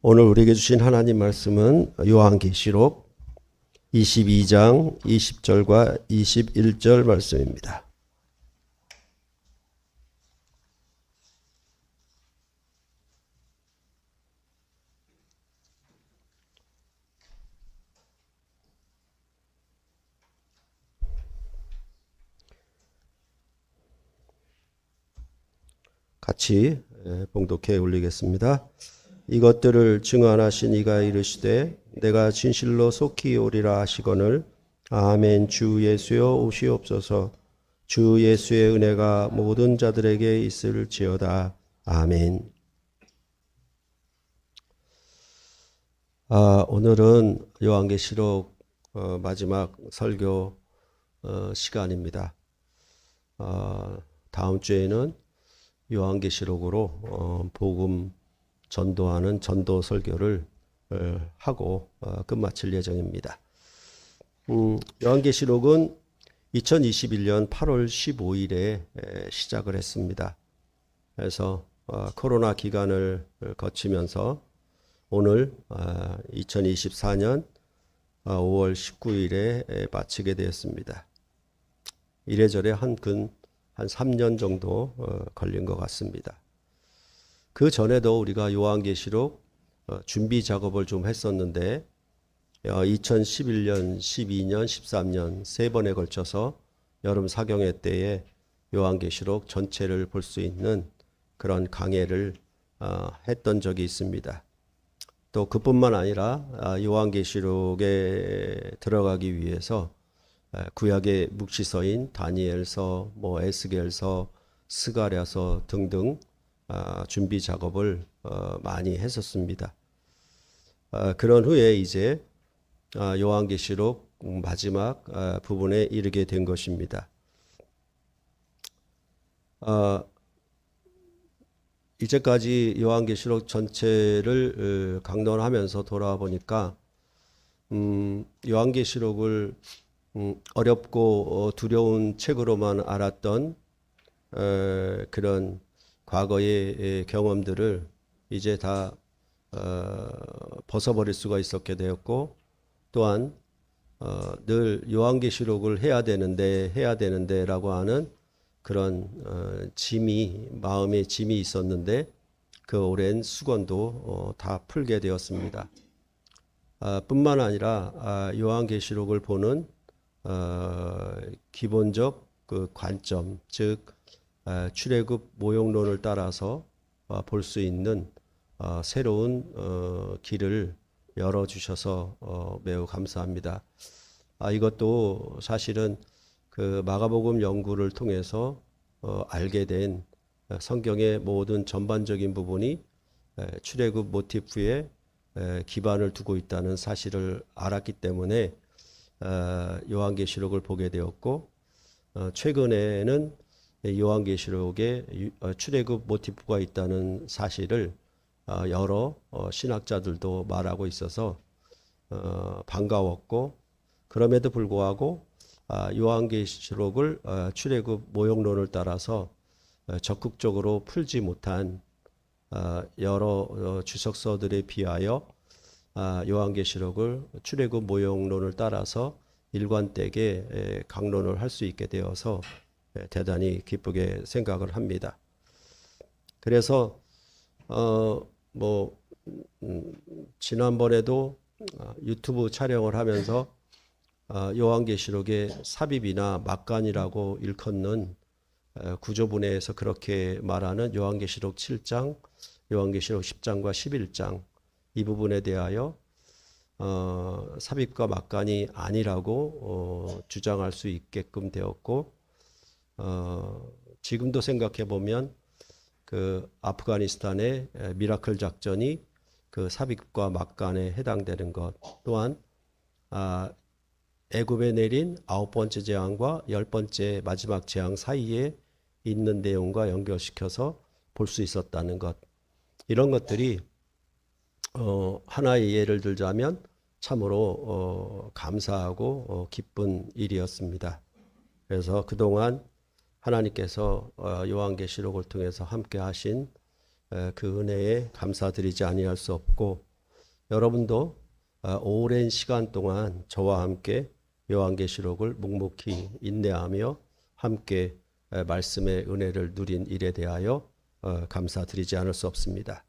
오늘 우리에게 주신 하나님 말씀은 요한계시록 22장 20절과 21절 말씀입니다. 같이 봉독해 올리겠습니다. 이것들을 증언하신 이가 이르시되 내가 진실로 속히 오리라 하시거늘 아멘. 주 예수여 오시옵소서. 주 예수의 은혜가 모든 자들에게 있을지어다. 아멘. 오늘은 요한계시록 마지막 설교 시간입니다. 다음 주에는 요한계시록으로 복음 전도하는 전도 설교를 하고 끝마칠 예정입니다. 요한계시록은 2021년 8월 15일에 시작을 했습니다. 그래서 코로나 기간을 거치면서 오늘 2024년 5월 19일에 마치게 되었습니다. 이래저래 한 3년 정도 걸린 것 같습니다. 그 전에도 우리가 요한계시록 준비 작업을 좀 했었는데 2011년, 12년, 13년 세 번에 걸쳐서 여름 사경회 때에 요한계시록 전체를 볼 수 있는 그런 강해를 했던 적이 있습니다. 또 그뿐만 아니라 요한계시록에 들어가기 위해서 구약의 묵시서인 다니엘서, 에스겔서, 스가랴서 등등 준비 작업을 많이 했었습니다. 그런 후에 이제 요한계시록 마지막 부분에 이르게 된 것입니다. 이제까지 요한계시록 전체를 강론하면서 돌아와 보니까 요한계시록을 어렵고 두려운 책으로만 알았던 그런 과거의 경험들을 이제 다 벗어버릴 수가 있었게 되었고, 또한 늘 요한계시록을 해야 되는데 라고 하는 그런 마음의 짐이 있었는데 그 오랜 수건도 다 풀게 되었습니다. 뿐만 아니라 요한계시록을 보는 기본적 그 관점, 즉 출애굽 모형론을 따라서 볼 수 있는 새로운 길을 열어주셔서 매우 감사합니다. 이것도 사실은 그 마가복음 연구를 통해서 알게 된 성경의 모든 전반적인 부분이 출애굽 모티프에 기반을 두고 있다는 사실을 알았기 때문에 요한계시록을 보게 되었고, 최근에는 요한계시록에 출애굽 모티프가 있다는 사실을 여러 신학자들도 말하고 있어서 반가웠고, 그럼에도 불구하고 요한계시록을 출애굽 모형론을 따라서 적극적으로 풀지 못한 여러 주석서들에 비하여 요한계시록을 출애굽 모형론을 따라서 일관되게 강론을 할 수 있게 되어서 대단히 기쁘게 생각을 합니다. 그래서 지난번에도 유튜브 촬영을 하면서 요한계시록의 삽입이나 막간이라고 일컫는 구조분해에서 그렇게 말하는 요한계시록 7장, 요한계시록 10장과 11장 이 부분에 대하여 삽입과 막간이 아니라고 주장할 수 있게끔 되었고, 지금도 생각해 보면 그 아프가니스탄의 미라클 작전이 그 삽입과 막간에 해당되는 것, 또한 애굽에 내린 9번째 재앙과 10번째 마지막 재앙 사이에 있는 내용과 연결시켜서 볼 수 있었다는 것, 이런 것들이 하나의 예를 들자면 참으로 감사하고 기쁜 일이었습니다. 그래서 그동안 하나님께서 요한계시록을 통해서 함께 하신 그 은혜에 감사드리지 아니할 수 없고, 여러분도 오랜 시간 동안 저와 함께 요한계시록을 묵묵히 인내하며 함께 말씀의 은혜를 누린 일에 대하여 감사드리지 않을 수 없습니다.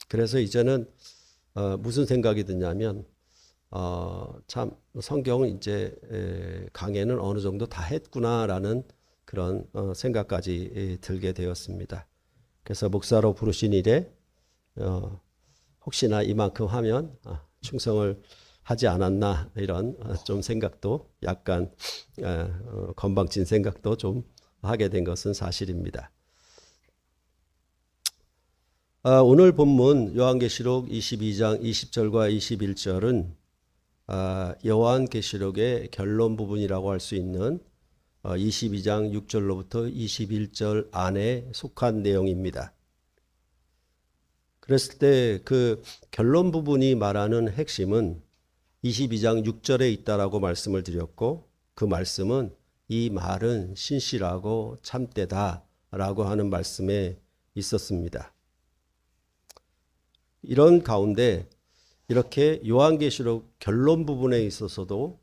그래서 이제는 무슨 생각이 드냐면 참 성경은 이제 강해는 어느 정도 다 했구나라는 그런 생각까지 들게 되었습니다. 그래서 목사로 부르신 일에 혹시나 이만큼 하면 충성을 하지 않았나 이런 좀 생각도 약간 건방진 생각도 좀 하게 된 것은 사실입니다. 오늘 본문 요한계시록 22장 20절과 21절은 요한계시록의 결론 부분이라고 할 수 있는 22장 6절로부터 21절 안에 속한 내용입니다. 그랬을 때 그 결론 부분이 말하는 핵심은 22장 6절에 있다라고 말씀을 드렸고, 그 말씀은 이 말은 신실하고 참되다라고 하는 말씀에 있었습니다. 이런 가운데 이렇게 요한계시록 결론 부분에 있어서도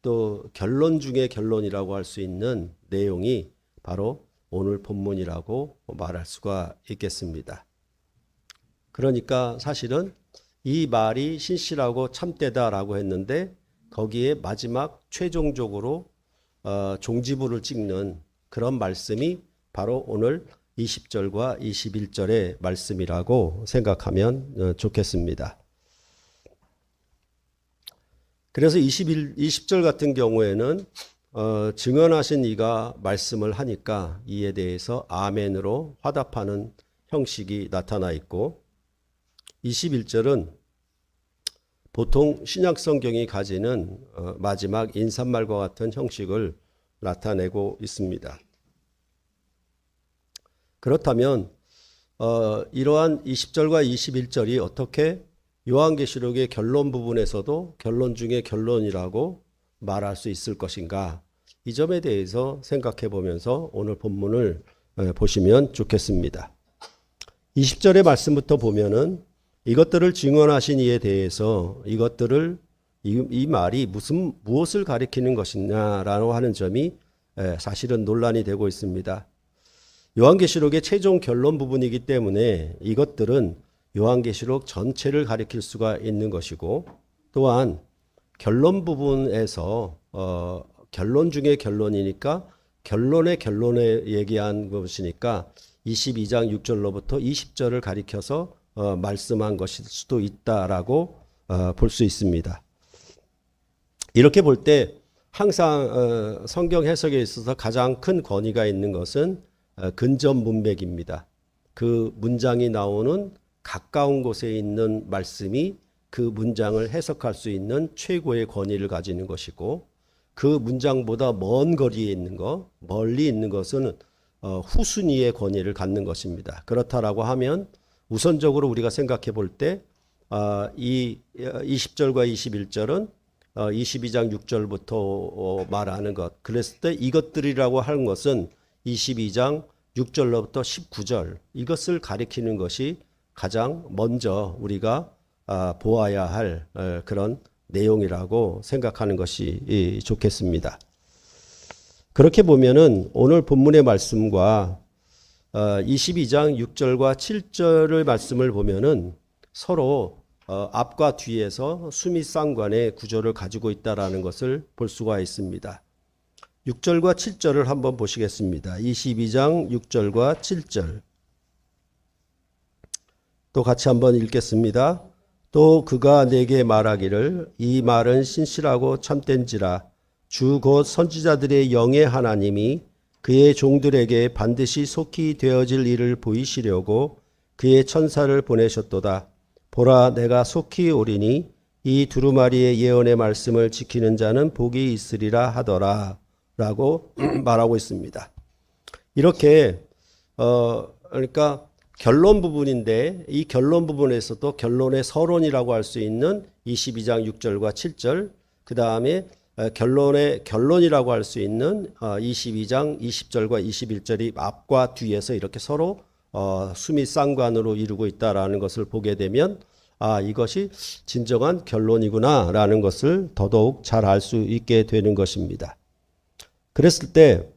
또 결론 중의 결론이라고 할 수 있는 내용이 바로 오늘 본문이라고 말할 수가 있겠습니다. 그러니까 사실은 이 말이 신실하고 참되다라고 했는데 거기에 마지막 최종적으로 종지부를 찍는 그런 말씀이 바로 오늘 20절과 21절의 말씀이라고 생각하면 좋겠습니다. 그래서 20절 같은 경우에는 증언하신 이가 말씀을 하니까 이에 대해서 아멘으로 화답하는 형식이 나타나 있고, 21절은 보통 신약 성경이 가지는 마지막 인사말과 같은 형식을 나타내고 있습니다. 그렇다면 이러한 20절과 21절이 어떻게 요한계시록의 결론 부분에서도 결론 중에 결론이라고 말할 수 있을 것인가? 이 점에 대해서 생각해 보면서 오늘 본문을 보시면 좋겠습니다. 20절의 말씀부터 보면은 이것들을 증언하신 이에 대해서 이 말이 무엇을 가리키는 것이냐라고 하는 점이 사실은 논란이 되고 있습니다. 요한계시록의 최종 결론 부분이기 때문에 이것들은 요한계시록 전체를 가리킬 수가 있는 것이고, 또한 결론 부분에서 결론 중에 결론이니까 결론의 결론에 얘기한 것이니까 22장 6절로부터 20절을 가리켜서 말씀한 것일 수도 있다라고 볼 수 있습니다. 이렇게 볼 때 항상 성경 해석에 있어서 가장 큰 권위가 있는 것은 근접 문맥입니다. 그 문장이 나오는 가까운 곳에 있는 말씀이 그 문장을 해석할 수 있는 최고의 권위를 가지는 것이고, 그 문장보다 먼 거리에 있는 것, 멀리 있는 것은 후순위의 권위를 갖는 것입니다. 그렇다라고 하면 우선적으로 우리가 생각해 볼 때 이 20절과 21절은 22장 6절부터 말하는 것, 그랬을 때 이것들이라고 하는 것은 22장 6절로부터 19절, 이것을 가리키는 것이 가장 먼저 우리가 보아야 할 그런 내용이라고 생각하는 것이 좋겠습니다. 그렇게 보면은 오늘 본문의 말씀과 22장 6절과 7절의 말씀을 보면은 서로 앞과 뒤에서 수미상관의 구조를 가지고 있다라는 것을 볼 수가 있습니다. 6절과 7절을 한번 보시겠습니다. 22장 6절과 7절. 또 같이 한번 읽겠습니다. 또 그가 내게 말하기를 이 말은 신실하고 참된지라 주 곧 선지자들의 영의 하나님이 그의 종들에게 반드시 속히 되어질 일을 보이시려고 그의 천사를 보내셨도다. 보라, 내가 속히 오리니 이 두루마리의 예언의 말씀을 지키는 자는 복이 있으리라 하더라 라고 말하고 있습니다. 이렇게 그러니까 결론 부분인데 이 결론 부분에서도 결론의 서론이라고 할 수 있는 22장 6절과 7절, 그 다음에 결론의 결론이라고 할 수 있는 22장 20절과 21절이 앞과 뒤에서 이렇게 서로 수미 쌍관으로 이루고 있다라는 것을 보게 되면 이것이 진정한 결론이구나라는 것을 더더욱 잘 알 수 있게 되는 것입니다. 그랬을 때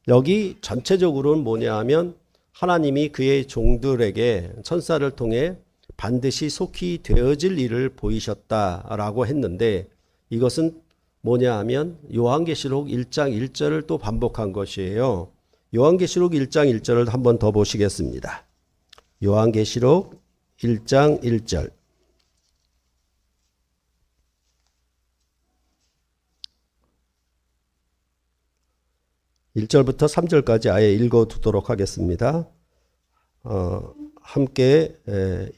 여기 전체적으로는 뭐냐 하면 하나님이 그의 종들에게 천사를 통해 반드시 속히 되어질 일을 보이셨다라고 했는데 이것은 뭐냐 하면 요한계시록 1장 1절을 또 반복한 것이에요. 요한계시록 1장 1절을 한번 더 보시겠습니다. 요한계시록 1장 1절. 1절부터 3절까지 아예 읽어두도록 하겠습니다. 함께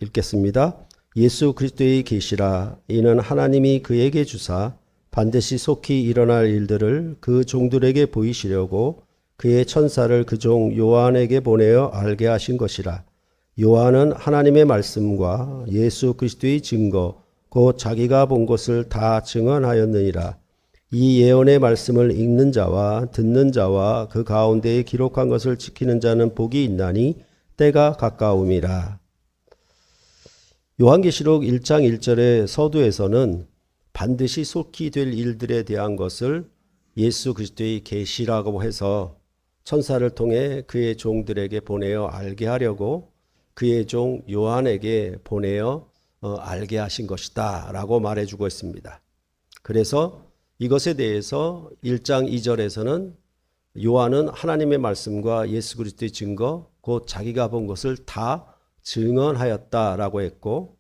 읽겠습니다. 예수 그리스도의 계시라. 이는 하나님이 그에게 주사 반드시 속히 일어날 일들을 그 종들에게 보이시려고 그의 천사를 그 종 요한에게 보내어 알게 하신 것이라. 요한은 하나님의 말씀과 예수 그리스도의 증거 곧 자기가 본 것을 다 증언하였느니라. 이 예언의 말씀을 읽는 자와 듣는 자와 그 가운데에 기록한 것을 지키는 자는 복이 있나니 때가 가까움이라. 요한계시록 1장 1절의 서두에서는 반드시 속히 될 일들에 대한 것을 예수 그리스도의 계시라고 해서 천사를 통해 그의 종들에게 보내어 알게 하려고 그의 종 요한에게 보내어 알게 하신 것이다 라고 말해주고 있습니다. 그래서 이것에 대해서 1장 2절에서는 요한은 하나님의 말씀과 예수 그리스도의 증거 곧 자기가 본 것을 다 증언하였다라고 했고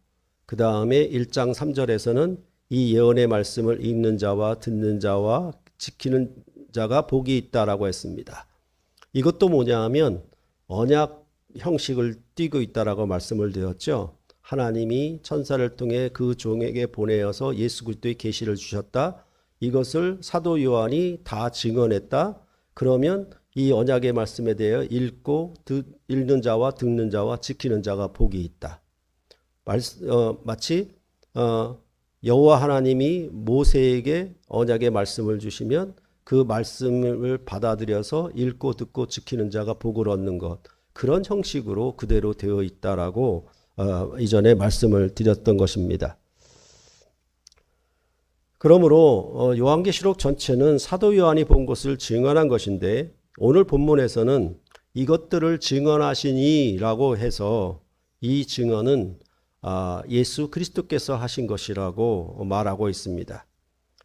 그 다음에 1장 3절에서는 이 예언의 말씀을 읽는 자와 듣는 자와 지키는 자가 복이 있다라고 했습니다. 이것도 뭐냐 하면 언약 형식을 띠고 있다라고 말씀을 드렸죠. 하나님이 천사를 통해 그 종에게 보내어서 예수 그리스도의 계시를 주셨다. 이것을 사도 요한이 다 증언했다. 그러면 이 언약의 말씀에 대해 읽는 자와 듣는 자와 지키는 자가 복이 있다. 마치 여호와 하나님이 모세에게 언약의 말씀을 주시면 그 말씀을 받아들여서 읽고 듣고 지키는 자가 복을 얻는 것. 그런 형식으로 그대로 되어 있다라고 이전에 말씀을 드렸던 것입니다. 그러므로 요한계시록 전체는 사도 요한이 본 것을 증언한 것인데 오늘 본문에서는 이것들을 증언하시니라고 해서 이 증언은 예수 그리스도께서 하신 것이라고 말하고 있습니다.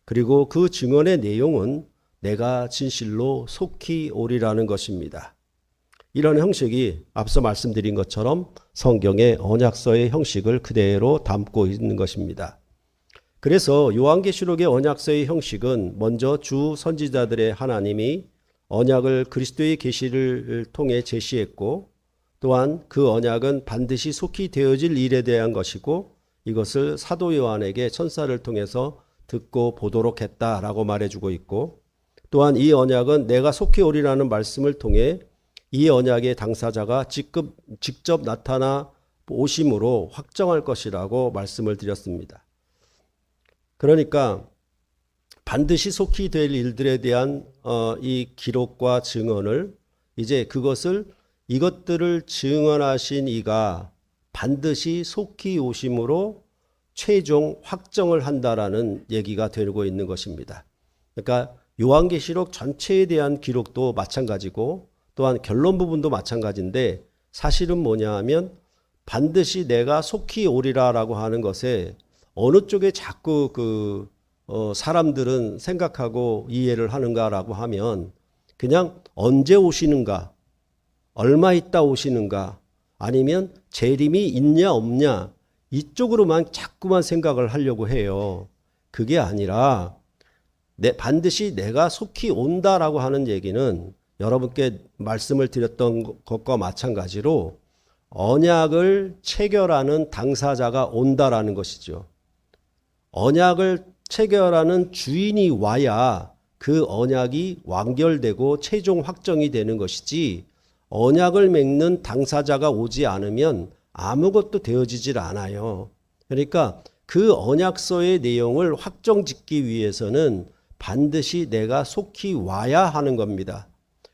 그리고 그 증언의 내용은 내가 진실로 속히 오리라는 것입니다. 이런 형식이 앞서 말씀드린 것처럼 성경의 언약서의 형식을 그대로 담고 있는 것입니다. 그래서 요한계시록의 언약서의 형식은 먼저 주 선지자들의 하나님이 언약을 그리스도의 계시를 통해 제시했고 또한 그 언약은 반드시 속히 되어질 일에 대한 것이고 이것을 사도 요한에게 천사를 통해서 듣고 보도록 했다라고 말해주고 있고 또한 이 언약은 내가 속히 오리라는 말씀을 통해 이 언약의 당사자가 직접 나타나 오심으로 확정할 것이라고 말씀을 드렸습니다. 그러니까 반드시 속히 될 일들에 대한 이 기록과 증언을 이제 이것들을 증언하신 이가 반드시 속히 오심으로 최종 확정을 한다라는 얘기가 되고 있는 것입니다. 그러니까 요한계시록 전체에 대한 기록도 마찬가지고 또한 결론 부분도 마찬가지인데 사실은 뭐냐 하면 반드시 내가 속히 오리라라고 하는 것에 어느 쪽에 자꾸 사람들은 생각하고 이해를 하는가라고 하면 그냥 언제 오시는가, 얼마 있다 오시는가, 아니면 재림이 있냐 없냐 이쪽으로만 자꾸만 생각을 하려고 해요. 그게 아니라 반드시 내가 속히 온다라고 하는 얘기는 여러분께 말씀을 드렸던 것과 마찬가지로 언약을 체결하는 당사자가 온다라는 것이죠. 언약을 체결하는 주인이 와야 그 언약이 완결되고 최종 확정이 되는 것이지 언약을 맺는 당사자가 오지 않으면 아무것도 되어지질 않아요. 그러니까 그 언약서의 내용을 확정짓기 위해서는 반드시 내가 속히 와야 하는 겁니다.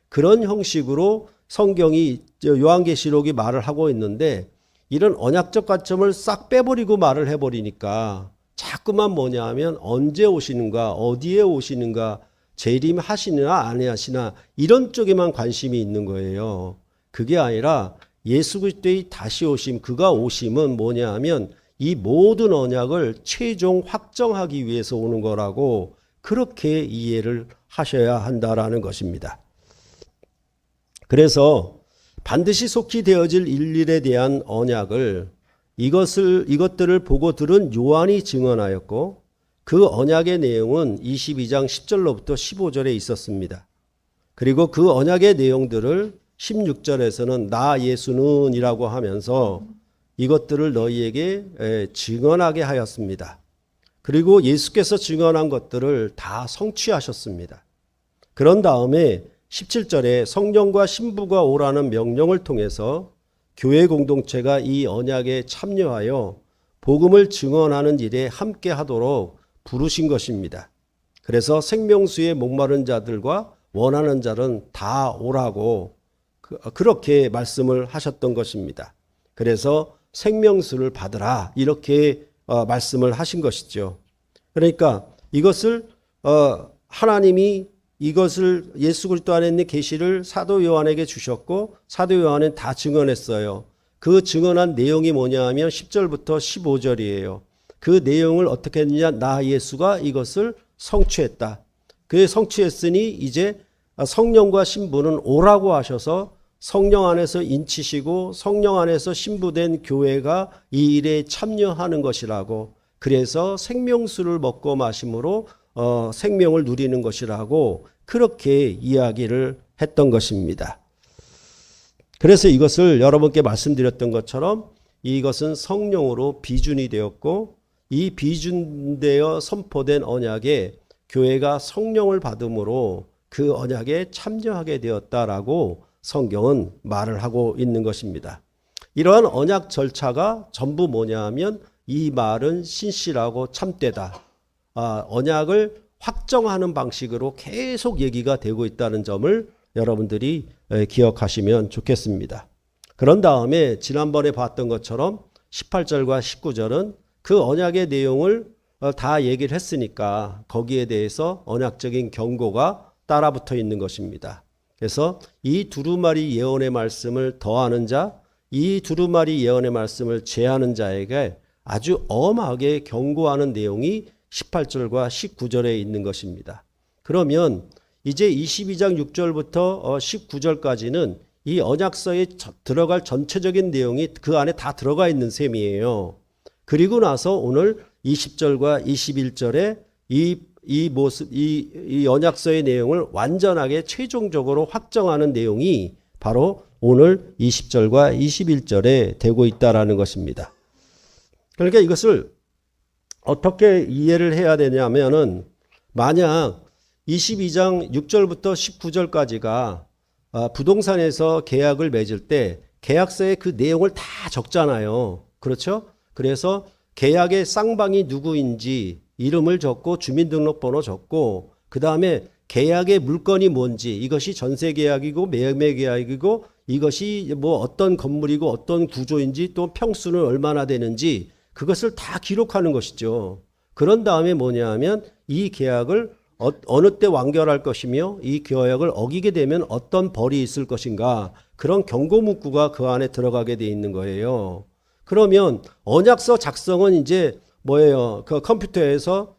그런 형식으로 성경이 요한계시록이 말을 하고 있는데 이런 언약적 관점을 싹 빼버리고 말을 해버리니까 자꾸만 뭐냐 하면 언제 오시는가, 어디에 오시는가, 재림하시느냐 안 하시나 이런 쪽에만 관심이 있는 거예요. 그게 아니라 예수 그리스도의 다시 오심, 그가 오심은 뭐냐 하면 이 모든 언약을 최종 확정하기 위해서 오는 거라고 그렇게 이해를 하셔야 한다라는 것입니다. 그래서 반드시 속히 되어질 일일에 대한 언약을 이것들을 보고 들은 요한이 증언하였고 그 언약의 내용은 22장 10절로부터 15절에 있었습니다. 그리고 그 언약의 내용들을 16절에서는 나 예수는 이라고 하면서 이것들을 너희에게 증언하게 하였습니다. 그리고 예수께서 증언한 것들을 다 성취하셨습니다. 그런 다음에 17절에 성령과 신부가 오라는 명령을 통해서 교회 공동체가 이 언약에 참여하여 복음을 증언하는 일에 함께 하도록 부르신 것입니다. 그래서 생명수에 목마른 자들과 원하는 자는 다 오라고 그렇게 말씀을 하셨던 것입니다. 그래서 생명수를 받으라 이렇게 말씀을 하신 것이죠. 그러니까 이것을 하나님이 이것을 예수 그리스도 안에 있는 계시를 사도 요한에게 주셨고 사도 요한은 다 증언했어요. 그 증언한 내용이 뭐냐 하면 10절부터 15절이에요. 그 내용을 어떻게 했느냐, 나 예수가 이것을 성취했다. 그에 성취했으니 이제 성령과 신부는 오라고 하셔서 성령 안에서 인치시고 성령 안에서 신부된 교회가 이 일에 참여하는 것이라고, 그래서 생명수를 먹고 마심으로 생명을 누리는 것이라고 그렇게 이야기를 했던 것입니다. 그래서 이것을 여러분께 말씀드렸던 것처럼 이것은 성령으로 비준이 되었고 이 비준되어 선포된 언약에 교회가 성령을 받음으로 그 언약에 참여하게 되었다라고 성경은 말을 하고 있는 것입니다. 이러한 언약 절차가 전부 뭐냐 하면 이 말은 신실하고 참되다. 언약을 확정하는 방식으로 계속 얘기가 되고 있다는 점을 여러분들이 기억하시면 좋겠습니다. 그런 다음에 지난번에 봤던 것처럼 18절과 19절은 그 언약의 내용을 다 얘기를 했으니까 거기에 대해서 언약적인 경고가 따라붙어 있는 것입니다. 그래서 이 두루마리 예언의 말씀을 더하는 자, 이 두루마리 예언의 말씀을 제하는 자에게 아주 엄하게 경고하는 내용이 18절과 19절에 있는 것입니다. 그러면 이제 22장 6절부터 19절까지는 이 언약서에 들어갈 전체적인 내용이 그 안에 다 들어가 있는 셈이에요. 그리고 나서 오늘 20절과 21절에 이 언약서의 내용을 완전하게 최종적으로 확정하는 내용이 바로 오늘 20절과 21절에 되고 있다라는 것입니다. 그러니까 이것을 어떻게 이해를 해야 되냐면은 만약 22장 6절부터 19절까지가 부동산에서 계약을 맺을 때 계약서에 그 내용을 다 적잖아요. 그렇죠? 그래서 계약의 쌍방이 누구인지 이름을 적고 주민등록번호 적고 그 다음에 계약의 물건이 뭔지, 이것이 전세계약이고 매매계약이고 이것이 뭐 어떤 건물이고 어떤 구조인지 또 평수는 얼마나 되는지 그것을 다 기록하는 것이죠. 그런 다음에 뭐냐 하면 이 계약을 어느 때 완결할 것이며 이 계약을 어기게 되면 어떤 벌이 있을 것인가, 그런 경고 문구가 그 안에 들어가게 돼 있는 거예요. 그러면 언약서 작성은 이제 뭐예요? 그 컴퓨터에서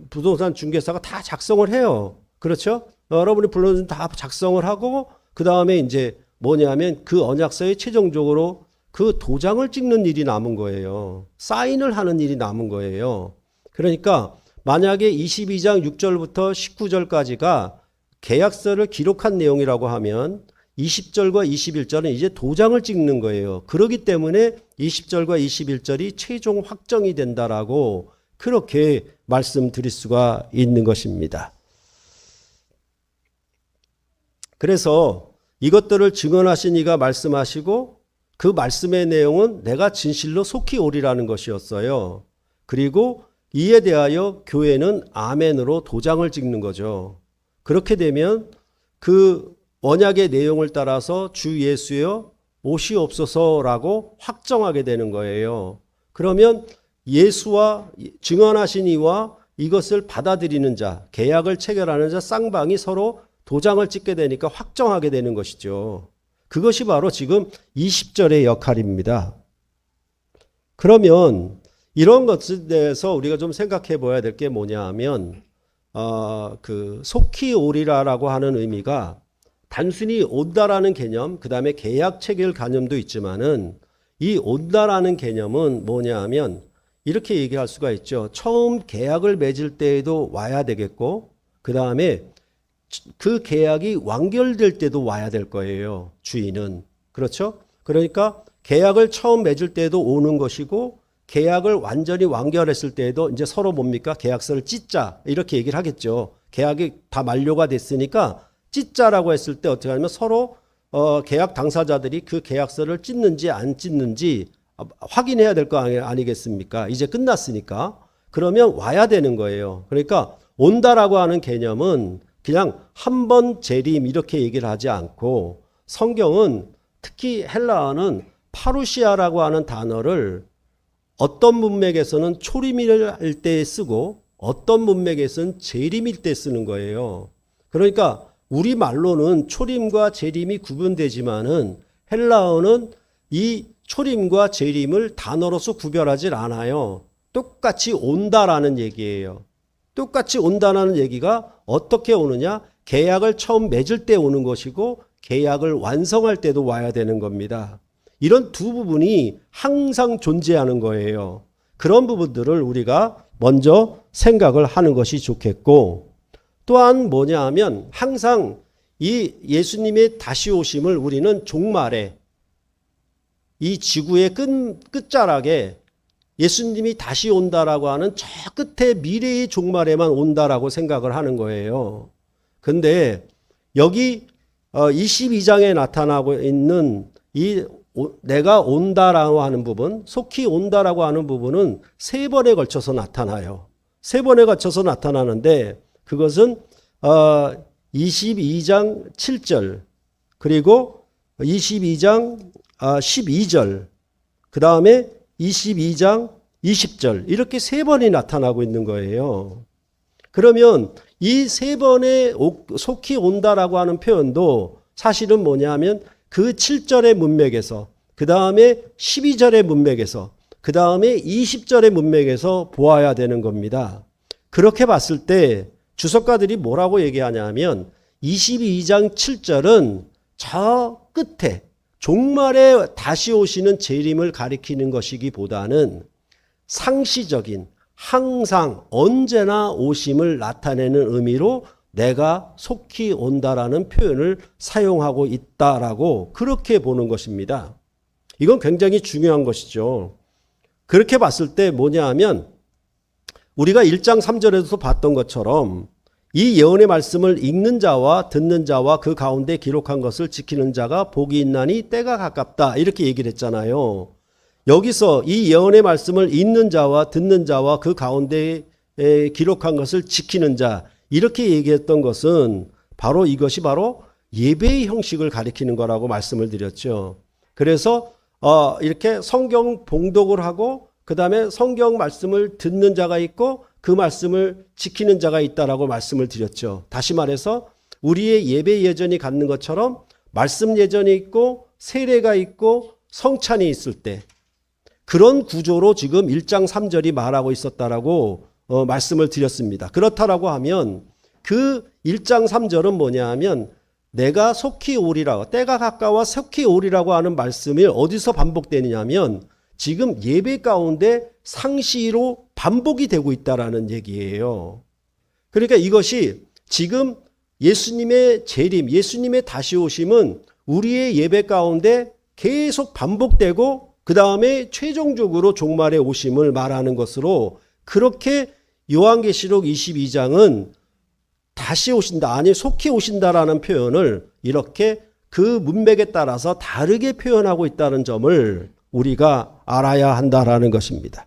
부동산 중개사가 다 작성을 해요. 그렇죠? 여러분이 불러준 다 작성을 하고 그 다음에 이제 뭐냐면 그 언약서에 최종적으로 그 도장을 찍는 일이 남은 거예요. 사인을 하는 일이 남은 거예요. 그러니까 만약에 22장 6절부터 19절까지가 계약서를 기록한 내용이라고 하면 20절과 21절은 이제 도장을 찍는 거예요. 그렇기 때문에 20절과 21절이 최종 확정이 된다라고 그렇게 말씀드릴 수가 있는 것입니다. 그래서 이것들을 증언하신 이가 말씀하시고 그 말씀의 내용은 내가 진실로 속히 오리라는 것이었어요. 그리고 이에 대하여 교회는 아멘으로 도장을 찍는 거죠. 그렇게 되면 그 언약의 내용을 따라서 주 예수여 오시옵소서라고 확정하게 되는 거예요. 그러면 예수와 증언하신 이와 이것을 받아들이는 자, 계약을 체결하는 자 쌍방이 서로 도장을 찍게 되니까 확정하게 되는 것이죠. 그것이 바로 지금 20절의 역할입니다. 그러면 이런 것에 대해서 우리가 좀 생각해 봐야 될 게 뭐냐 하면 그 속히 오리라라고 하는 의미가 단순히 온다라는 개념, 그 다음에 계약 체결 개념도 있지만은 이 온다라는 개념은 뭐냐 하면 이렇게 얘기할 수가 있죠. 처음 계약을 맺을 때에도 와야 되겠고, 그 다음에 그 계약이 완결될 때도 와야 될 거예요. 주인은. 그렇죠? 그러니까 계약을 처음 맺을 때도 오는 것이고, 계약을 완전히 완결했을 때에도 이제 서로 뭡니까? 계약서를 찢자. 이렇게 얘기를 하겠죠. 계약이 다 만료가 됐으니까 찢자라고 했을 때 어떻게 하냐면 서로 계약 당사자들이 그 계약서를 찢는지 안 찢는지 확인해야 될 거 아니겠습니까? 이제 끝났으니까. 그러면 와야 되는 거예요. 그러니까 온다라고 하는 개념은 그냥 한 번 재림 이렇게 얘기를 하지 않고 성경은 특히 헬라어는 파루시아라고 하는 단어를 어떤 문맥에서는 초림일 할 때 쓰고 어떤 문맥에서는 재림일 때 쓰는 거예요. 그러니까 우리 말로는 초림과 재림이 구분되지만은 헬라어는 이 초림과 재림을 단어로서 구별하지 않아요. 똑같이 온다라는 얘기예요. 똑같이 온다라는 얘기가 어떻게 오느냐? 계약을 처음 맺을 때 오는 것이고 계약을 완성할 때도 와야 되는 겁니다. 이런 두 부분이 항상 존재하는 거예요. 그런 부분들을 우리가 먼저 생각을 하는 것이 좋겠고, 또한 뭐냐 하면 항상 이 예수님의 다시 오심을 우리는 종말에 이 지구의 끝자락에 예수님이 다시 온다라고 하는 저 끝에 미래의 종말에만 온다라고 생각을 하는 거예요. 근데 여기 22장에 나타나고 있는 이 내가 온다라고 하는 부분, 속히 온다라고 하는 부분은 세 번에 걸쳐서 나타나요. 세 번에 걸쳐서 나타나는데 그것은 22장 7절 그리고 22장 12절 그 다음에 22장 20절 이렇게 세 번이 나타나고 있는 거예요. 그러면 이 세 번에 속히 온다라고 하는 표현도 사실은 뭐냐면 그 7절의 문맥에서 그 다음에 12절의 문맥에서 그 다음에 20절의 문맥에서 보아야 되는 겁니다. 그렇게 봤을 때 주석가들이 뭐라고 얘기하냐면 22장 7절은 저 끝에 종말에 다시 오시는 재림을 가리키는 것이기보다는 상시적인 항상 언제나 오심을 나타내는 의미로 내가 속히 온다라는 표현을 사용하고 있다라고 그렇게 보는 것입니다. 이건 굉장히 중요한 것이죠. 그렇게 봤을 때 뭐냐 하면 우리가 1장 3절에도 봤던 것처럼 이 예언의 말씀을 읽는 자와 듣는 자와 그 가운데 기록한 것을 지키는 자가 복이 있나니 때가 가깝다 이렇게 얘기를 했잖아요. 여기서 이 예언의 말씀을 읽는 자와 듣는 자와 그 가운데 기록한 것을 지키는 자 이렇게 얘기했던 것은 바로 이것이 바로 예배의 형식을 가리키는 거라고 말씀을 드렸죠. 그래서 이렇게 성경 봉독을 하고 그 다음에 성경 말씀을 듣는 자가 있고 그 말씀을 지키는 자가 있다라고 말씀을 드렸죠. 다시 말해서 우리의 예배 예전이 갖는 것처럼 말씀 예전이 있고 세례가 있고 성찬이 있을 때 그런 구조로 지금 1장 3절이 말하고 있었다라고 말씀을 드렸습니다. 그렇다라고 하면 그 1장 3절은 뭐냐 하면 내가 속히 오리라고 때가 가까워 속히 오리라고 하는 말씀이 어디서 반복되느냐 하면 지금 예배 가운데 상시로 반복이 되고 있다라는 얘기예요. 그러니까 이것이 지금 예수님의 재림, 예수님의 다시 오심은 우리의 예배 가운데 계속 반복되고 그 다음에 최종적으로 종말의 오심을 말하는 것으로 그렇게 요한계시록 22장은 다시 오신다, 아니 속히 오신다라는 표현을 이렇게 그 문맥에 따라서 다르게 표현하고 있다는 점을 우리가 알아야 한다라는 것입니다.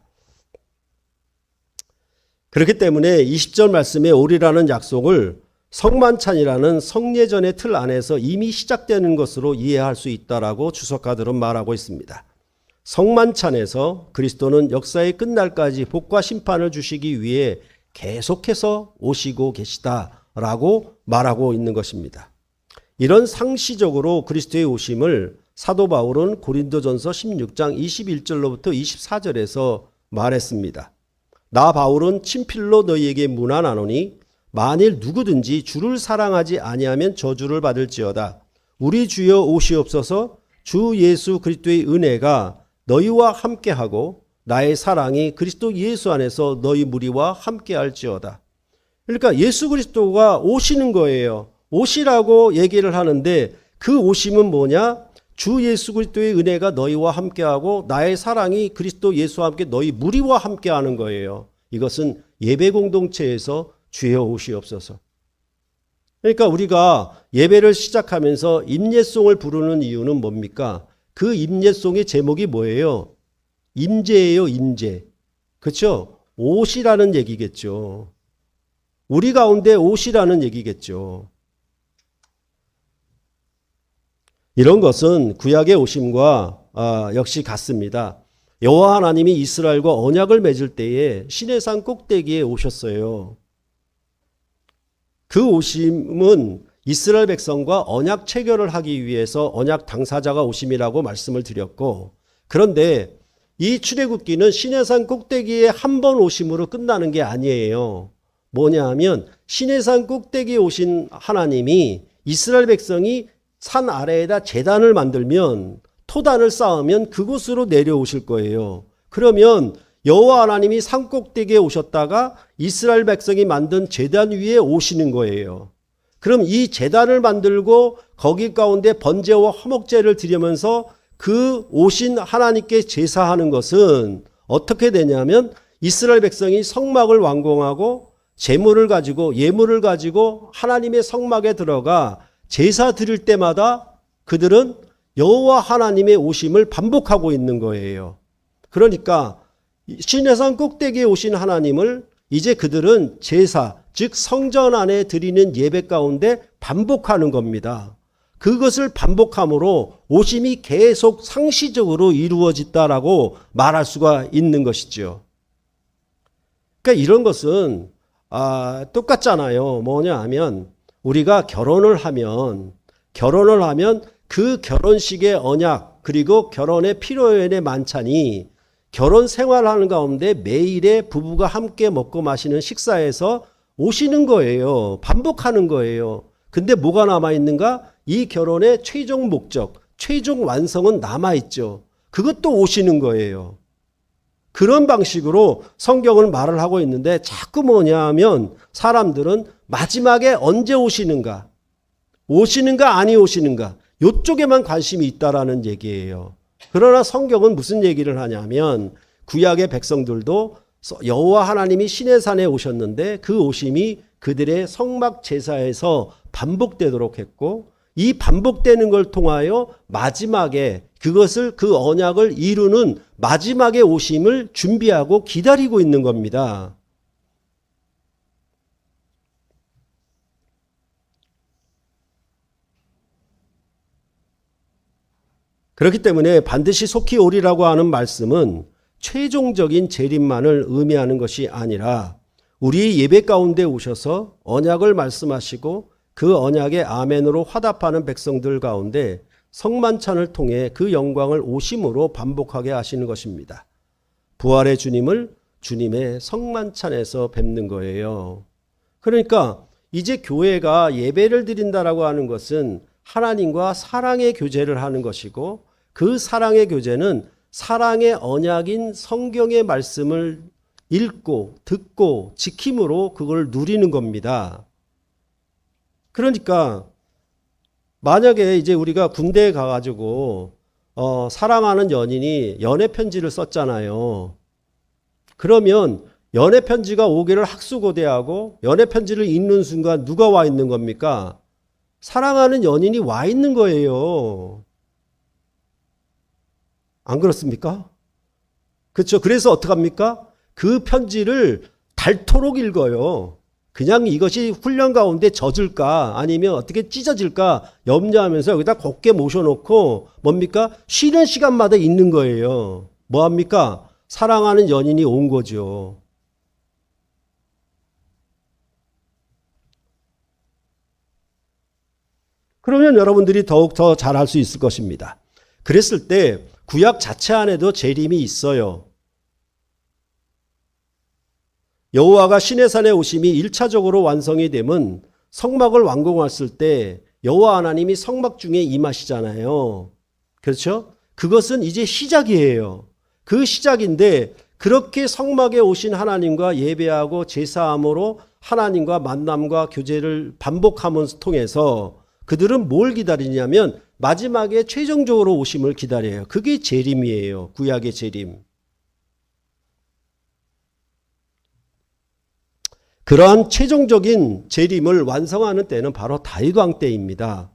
그렇기 때문에 20절 말씀에 오리라는 약속을 성만찬이라는 성례전의 틀 안에서 이미 시작되는 것으로 이해할 수 있다라고 주석가들은 말하고 있습니다. 성만찬에서 그리스도는 역사의 끝날까지 복과 심판을 주시기 위해 계속해서 오시고 계시다라고 말하고 있는 것입니다. 이런 상시적으로 그리스도의 오심을 사도 바울은 고린도전서 16장 21절로부터 24절에서 말했습니다. 나 바울은 친필로 너희에게 문안하노니 만일 누구든지 주를 사랑하지 아니하면 저주를 받을지어다. 우리 주여 오시옵소서. 주 예수 그리스도의 은혜가 너희와 함께하고 나의 사랑이 그리스도 예수 안에서 너희 무리와 함께할지어다. 그러니까 예수 그리스도가 오시는 거예요. 오시라고 얘기를 하는데 그 오심은 뭐냐? 주 예수 그리스도의 은혜가 너희와 함께하고 나의 사랑이 그리스도 예수와 함께 너희 무리와 함께하는 거예요. 이것은 예배 공동체에서 주여 오시옵소서. 그러니까 우리가 예배를 시작하면서 임예송을 부르는 이유는 뭡니까? 그 임예송의 제목이 뭐예요? 임재예요, 임재. 그렇죠? 오시라는 얘기겠죠. 우리 가운데 오시라는 얘기겠죠. 이런 것은 구약의 오심과 역시 같습니다. 여호와 하나님이 이스라엘과 언약을 맺을 때에 시내산 꼭대기에 오셨어요. 그 오심은 이스라엘 백성과 언약 체결을 하기 위해서 언약 당사자가 오심이라고 말씀을 드렸고, 그런데 이 출애굽기는 시내산 꼭대기에 한 번 오심으로 끝나는 게 아니에요. 뭐냐 하면 시내산 꼭대기에 오신 하나님이 이스라엘 백성이 산 아래에다 제단을 만들면, 토단을 쌓으면 그곳으로 내려오실 거예요. 그러면 여호와 하나님이 산 꼭대기에 오셨다가 이스라엘 백성이 만든 제단 위에 오시는 거예요. 그럼 이 제단을 만들고 거기 가운데 번제와 화목제를 드리면서 그 오신 하나님께 제사하는 것은 어떻게 되냐면 이스라엘 백성이 성막을 완공하고 제물을 가지고 예물을 가지고 하나님의 성막에 들어가 제사 드릴 때마다 그들은 여호와 하나님의 오심을 반복하고 있는 거예요. 그러니까 시내산 꼭대기에 오신 하나님을 이제 그들은 제사, 즉 성전 안에 드리는 예배 가운데 반복하는 겁니다. 그것을 반복함으로 오심이 계속 상시적으로 이루어졌다라고 말할 수가 있는 것이죠. 그러니까 이런 것은 똑같잖아요. 뭐냐 하면 우리가 결혼을 하면 그 결혼식의 언약 그리고 결혼의 피로연의 만찬이 결혼 생활하는 가운데 매일의 부부가 함께 먹고 마시는 식사에서 오시는 거예요. 반복하는 거예요. 근데 뭐가 남아있는가? 이 결혼의 최종 목적, 최종 완성은 남아있죠. 그것도 오시는 거예요. 그런 방식으로 성경은 말을 하고 있는데 자꾸 뭐냐 하면 사람들은 마지막에 언제 오시는가? 오시는가 아니 오시는가? 이쪽에만 관심이 있다라는 얘기예요. 그러나 성경은 무슨 얘기를 하냐면 구약의 백성들도 여호와 하나님이 시내산에 오셨는데 그 오심이 그들의 성막 제사에서 반복되도록 했고 이 반복되는 걸 통하여 마지막에 그것을 그 언약을 이루는 마지막의 오심을 준비하고 기다리고 있는 겁니다. 그렇기 때문에 반드시 속히 오리라고 하는 말씀은 최종적인 재림만을 의미하는 것이 아니라 우리 예배 가운데 오셔서 언약을 말씀하시고 그 언약에 아멘으로 화답하는 백성들 가운데 성만찬을 통해 그 영광을 오심으로 반복하게 하시는 것입니다. 부활의 주님을 주님의 성만찬에서 뵙는 거예요. 그러니까 이제 교회가 예배를 드린다라고 하는 것은 하나님과 사랑의 교제를 하는 것이고 그 사랑의 교제는 사랑의 언약인 성경의 말씀을 읽고 듣고 지킴으로 그걸 누리는 겁니다. 그러니까 만약에 이제 우리가 군대에 가가지고 사랑하는 연인이 연애 편지를 썼잖아요. 그러면 연애 편지가 오기를 학수고대하고 연애 편지를 읽는 순간 누가 와 있는 겁니까? 사랑하는 연인이 와 있는 거예요. 안 그렇습니까? 그렇죠. 그래서 어떡합니까? 그 편지를 닳도록 읽어요. 그냥 이것이 훈련 가운데 젖을까 아니면 어떻게 찢어질까 염려하면서 여기다 곱게 모셔놓고 뭡니까? 쉬는 시간마다 있는 거예요. 뭐합니까? 사랑하는 연인이 온 거죠. 그러면 여러분들이 더욱 더 잘할 수 있을 것입니다. 그랬을 때 구약 자체 안에도 재림이 있어요. 여호와가 시내산에 오심이 1차적으로 완성이 되면 성막을 완공했을 때 여호와 하나님이 성막 중에 임하시잖아요. 그렇죠? 그것은 이제 시작이에요. 그 시작인데 그렇게 성막에 오신 하나님과 예배하고 제사함으로 하나님과 만남과 교제를 반복하면서 통해서 그들은 뭘 기다리냐면 마지막에 최종적으로 오심을 기다려요. 그게 재림이에요. 구약의 재림. 그러한 최종적인 재림을 완성하는 때는 바로 다윗 왕 때입니다.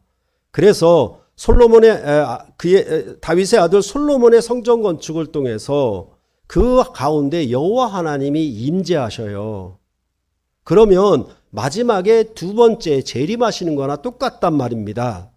그래서 다윗의 아들 솔로몬의 성전 건축을 통해서 그 가운데 여호와 하나님이 임재하셔요. 그러면 마지막에 두 번째 재림하시는 거나 똑같단 말입니다.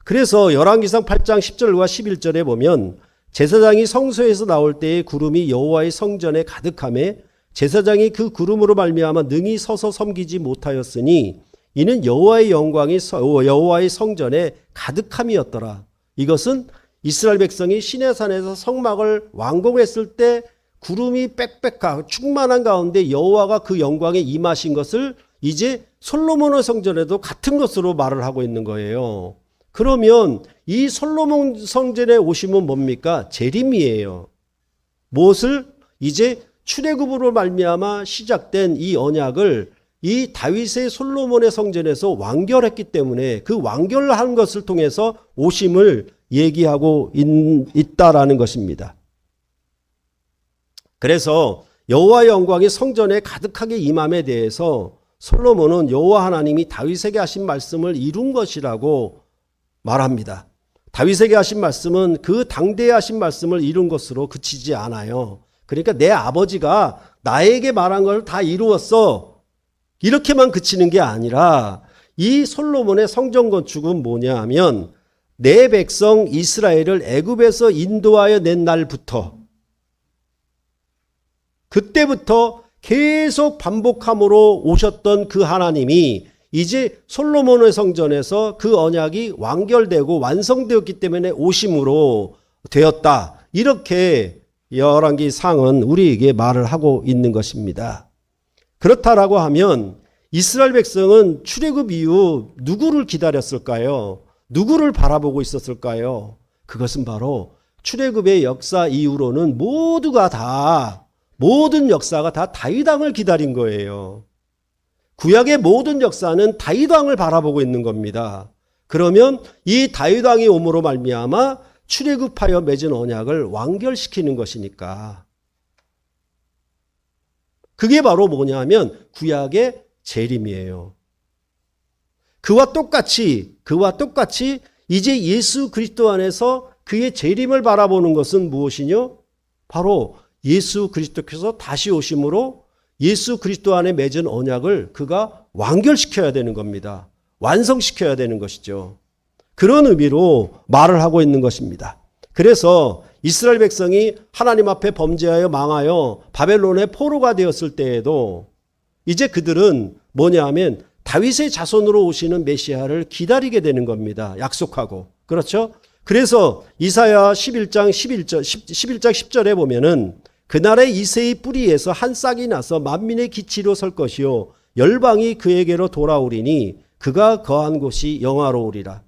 그래서 열왕기상 8장 10절과 11절에 보면 제사장이 성소에서 나올 때에 구름이 여호와의 성전에 가득하며 제사장이 그 구름으로 말미암아 능히 서서 섬기지 못하였으니 이는 여호와의 영광이 여호와의 성전에 가득함이었더라. 이것은 이스라엘 백성이 시내산에서 성막을 완공했을 때 구름이 빽빽하고 충만한 가운데 여호와가 그 영광에 임하신 것을 이제 솔로몬의 성전에도 같은 것으로 말을 하고 있는 거예요. 그러면 이 솔로몬 성전에 오시면 뭡니까? 재림이에요. 무엇을? 이제 출애굽으로 말미암아 시작된 이 언약을 이 다윗의 솔로몬의 성전에서 완결했기 때문에 그 완결한 것을 통해서 오심을 얘기하고 있다라는 것입니다. 그래서 여호와의 영광이 성전에 가득하게 임함에 대해서 솔로몬은 여호와 하나님이 다윗에게 하신 말씀을 이룬 것이라고 말합니다. 다윗에게 하신 말씀은 그 당대에 하신 말씀을 이룬 것으로 그치지 않아요. 그러니까 내 아버지가 나에게 말한 걸 다 이루었어. 이렇게만 그치는 게 아니라 이 솔로몬의 성전 건축은 뭐냐 하면 내 백성 이스라엘을 애굽에서 인도하여 낸 날부터 그때부터 계속 반복함으로 오셨던 그 하나님이 이제 솔로몬의 성전에서 그 언약이 완결되고 완성되었기 때문에 오심으로 되었다. 이렇게 열왕기 상은 우리에게 말을 하고 있는 것입니다. 그렇다라고 하면 이스라엘 백성은 출애굽 이후 누구를 기다렸을까요? 누구를 바라보고 있었을까요? 그것은 바로 출애굽의 역사 이후로는 모든 역사가 다 다윗 왕을 기다린 거예요. 구약의 모든 역사는 다윗 왕을 바라보고 있는 겁니다. 그러면 이 다윗 왕이 오므로 말미암아 출애굽하여 맺은 언약을 완결시키는 것이니까. 그게 바로 뭐냐면 구약의 재림이에요. 그와 똑같이 이제 예수 그리스도 안에서 그의 재림을 바라보는 것은 무엇이뇨? 바로 예수 그리스도께서 다시 오심으로 예수 그리스도 안에 맺은 언약을 그가 완결시켜야 되는 겁니다. 완성시켜야 되는 것이죠. 그런 의미로 말을 하고 있는 것입니다. 그래서 이스라엘 백성이 하나님 앞에 범죄하여 망하여 바벨론의 포로가 되었을 때에도 이제 그들은 뭐냐 하면 다윗의 자손으로 오시는 메시아를 기다리게 되는 겁니다. 약속하고. 그렇죠? 그래서 이사야 11장 10절에 보면은 그날의 이새의 뿌리에서 한 싹이 나서 만민의 기치로 설 것이요 열방이 그에게로 돌아오리니 그가 거한 곳이 영화로우리라.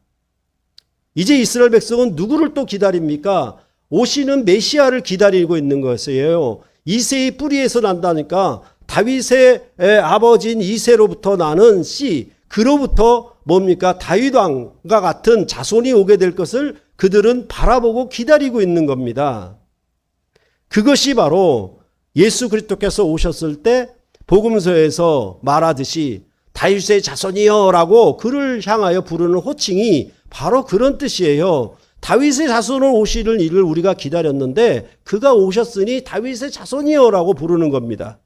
이제 이스라엘 백성은 누구를 또 기다립니까? 오시는 메시아를 기다리고 있는 것이에요. 이새의 뿌리에서 난다니까 다윗의 아버지인 이새로부터 나는 씨, 그로부터 뭡니까? 다윗 왕과 같은 자손이 오게 될 것을 그들은 바라보고 기다리고 있는 겁니다. 그것이 바로 예수 그리스도께서 오셨을 때 복음서에서 말하듯이 다윗의 자손이여라고 그를 향하여 부르는 호칭이 바로 그런 뜻이에요. 다윗의 자손으로 오시는 일을 우리가 기다렸는데 그가 오셨으니 다윗의 자손이여라고 부르는 겁니다.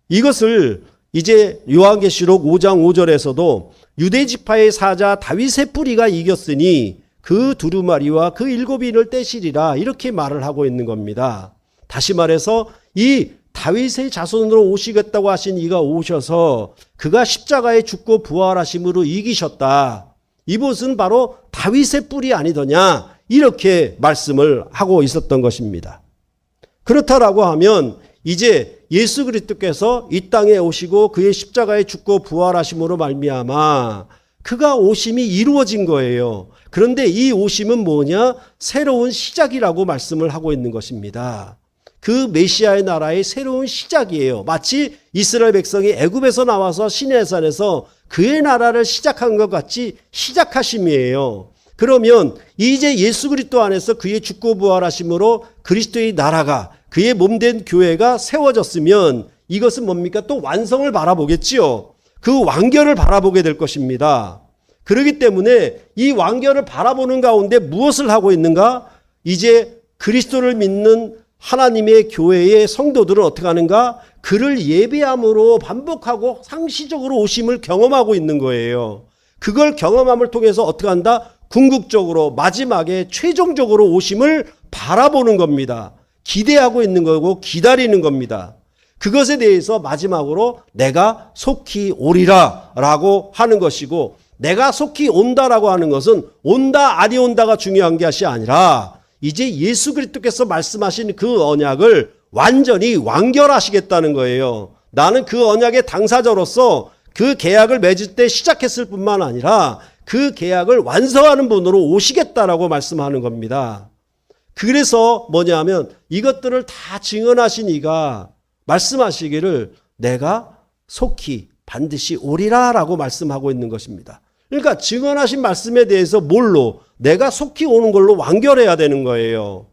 이것을 이제 요한계시록 5장 5절에서도 유대지파의 사자 다윗의 뿌리가 이겼으니 그 두루마리와 그 7인을 떼시리라 이렇게 말을 하고 있는 겁니다. 다시 말해서 이 다윗의 자손으로 오시겠다고 하신 이가 오셔서 그가 십자가에 죽고 부활하심으로 이기셨다. 이것은 바로 다윗의 뿔이 아니더냐 이렇게 말씀을 하고 있었던 것입니다. 그렇다라고 하면 이제 예수 그리스도께서 이 땅에 오시고 그의 십자가에 죽고 부활하심으로 말미암아 그가 오심이 이루어진 거예요. 그런데 이 오심은 뭐냐? 새로운 시작이라고 말씀을 하고 있는 것입니다. 그 메시아의 나라의 새로운 시작이에요. 마치 이스라엘 백성이 애굽에서 나와서 시내산에서 그의 나라를 시작한 것 같이 시작하심이에요. 그러면 이제 예수 그리스도 안에서 그의 죽고 부활하심으로 그리스도의 나라가 그의 몸된 교회가 세워졌으면 이것은 뭡니까? 또 완성을 바라보겠지요. 그 완결을 바라보게 될 것입니다. 그렇기 때문에 이 완결을 바라보는 가운데 무엇을 하고 있는가? 이제 그리스도를 믿는 하나님의 교회의 성도들은 어떻게 하는가? 그를 예배함으로 반복하고 상시적으로 오심을 경험하고 있는 거예요. 그걸 경험함을 통해서 어떻게 한다? 궁극적으로 마지막에 최종적으로 오심을 바라보는 겁니다. 기대하고 있는 거고 기다리는 겁니다. 그것에 대해서 마지막으로 내가 속히 오리라 라고 하는 것이고, 내가 속히 온다라고 하는 것은 온다 아니 온다가 중요한 것이 아니라 이제 예수 그리스도께서 말씀하신 그 언약을 완전히 완결하시겠다는 거예요. 나는 그 언약의 당사자로서 그 계약을 맺을 때 시작했을 뿐만 아니라 그 계약을 완성하는 분으로 오시겠다라고 말씀하는 겁니다. 그래서 뭐냐면 이것들을 다 증언하신 이가 말씀하시기를 내가 속히 반드시 오리라 라고 말씀하고 있는 것입니다. 그러니까 증언하신 말씀에 대해서 뭘로? 내가 속히 오는 걸로 완결해야 되는 거예요.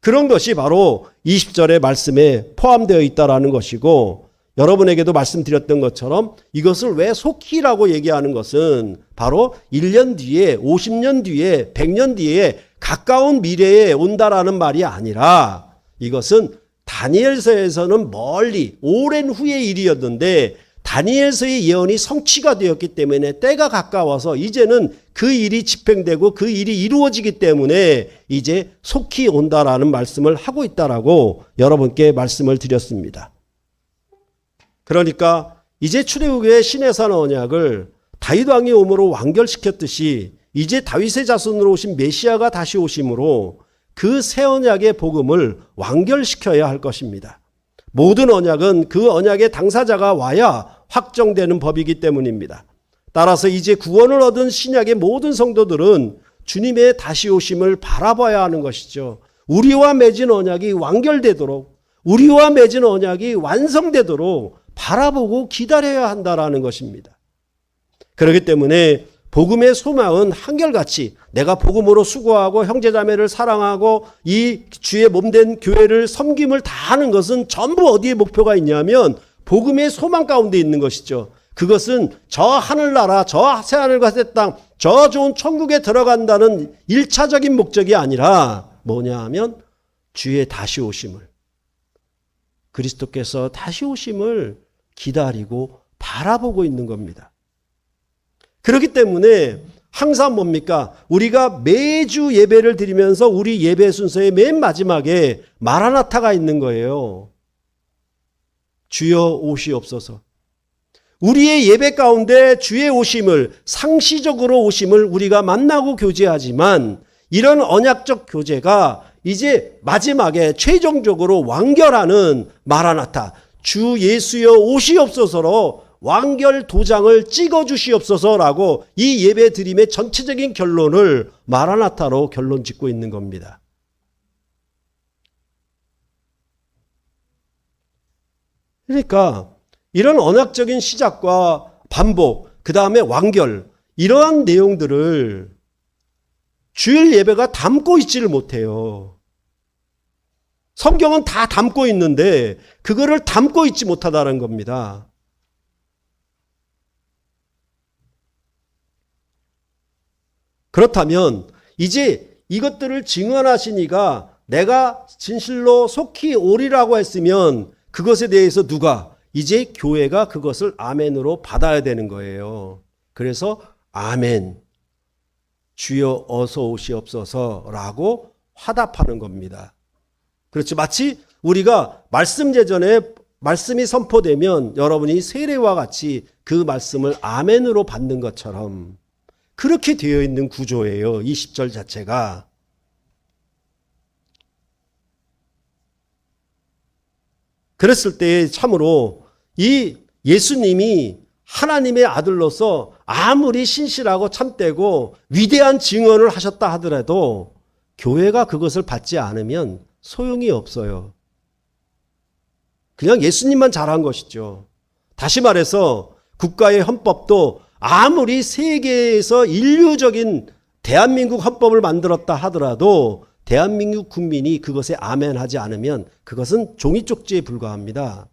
그런 것이 바로 20절의 말씀에 포함되어 있다라는 것이고, 여러분에게도 말씀드렸던 것처럼 이것을 왜 속히라고 얘기하는 것은 바로 1년 뒤에, 50년 뒤에, 100년 뒤에 가까운 미래에 온다라는 말이 아니라 이것은 다니엘서에서는 멀리 오랜 후의 일이었는데 다니엘서의 예언이 성취가 되었기 때문에 때가 가까워서 이제는 그 일이 집행되고 그 일이 이루어지기 때문에 이제 속히 온다라는 말씀을 하고 있다라고 여러분께 말씀을 드렸습니다. 그러니까 이제 출애굽의 시내산 언약을 다윗 왕이 오므로 완결시켰듯이 이제 다윗의 자손으로 오신 메시아가 다시 오심으로 그 새 언약의 복음을 완결시켜야 할 것입니다. 모든 언약은 그 언약의 당사자가 와야 확정되는 법이기 때문입니다. 따라서 이제 구원을 얻은 신약의 모든 성도들은 주님의 다시 오심을 바라봐야 하는 것이죠. 우리와 맺은 언약이 완결되도록, 우리와 맺은 언약이 완성되도록 바라보고 기다려야 한다라는 것입니다. 그렇기 때문에 복음의 소망은 한결같이 내가 복음으로 수고하고 형제자매를 사랑하고 이 주의 몸된 교회를 섬김을 다 하는 것은 전부 어디에 목표가 있냐면 복음의 소망 가운데 있는 것이죠. 그것은 저 하늘나라, 저 새하늘과 새 땅, 저 좋은 천국에 들어간다는 1차적인 목적이 아니라 뭐냐 하면 주의 다시 오심을, 그리스도께서 다시 오심을 기다리고 바라보고 있는 겁니다. 그렇기 때문에 항상 뭡니까? 우리가 매주 예배를 드리면서 우리 예배 순서의 맨 마지막에 마라나타가 있는 거예요. 주여 오시옵소서. 우리의 예배 가운데 주의 오심을, 상시적으로 오심을 우리가 만나고 교제하지만 이런 언약적 교제가 이제 마지막에 최종적으로 완결하는 마라나타, 주 예수여 오시옵소서로 완결 도장을 찍어주시옵소서라고 이 예배 드림의 전체적인 결론을 마라나타로 결론 짓고 있는 겁니다. 그러니까 이런 언약적인 시작과 반복, 그 다음에 완결, 이러한 내용들을 주일 예배가 담고 있지를 못해요. 성경은 다 담고 있는데 그거를 담고 있지 못하다는 겁니다. 그렇다면 이제 이것들을 증언하신 이가 내가 진실로 속히 오리라고 했으면 그것에 대해서 누가 이제 교회가 그것을 아멘으로 받아야 되는 거예요. 그래서 아멘, 주여 어서 오시옵소서라고 화답하는 겁니다. 그렇죠. 마치 우리가 말씀 제전에 말씀이 선포되면 여러분이 세례와 같이 그 말씀을 아멘으로 받는 것처럼 그렇게 되어 있는 구조예요. 이 10절 자체가. 그랬을 때 참으로 이 예수님이 하나님의 아들로서 아무리 신실하고 참되고 위대한 증언을 하셨다 하더라도 교회가 그것을 받지 않으면 소용이 없어요. 그냥 예수님만 잘한 것이죠. 다시 말해서 국가의 헌법도 아무리 세계에서 인류적인 대한민국 헌법을 만들었다 하더라도 대한민국 국민이 그것에 아멘하지 않으면 그것은 종이 쪽지에 불과합니다.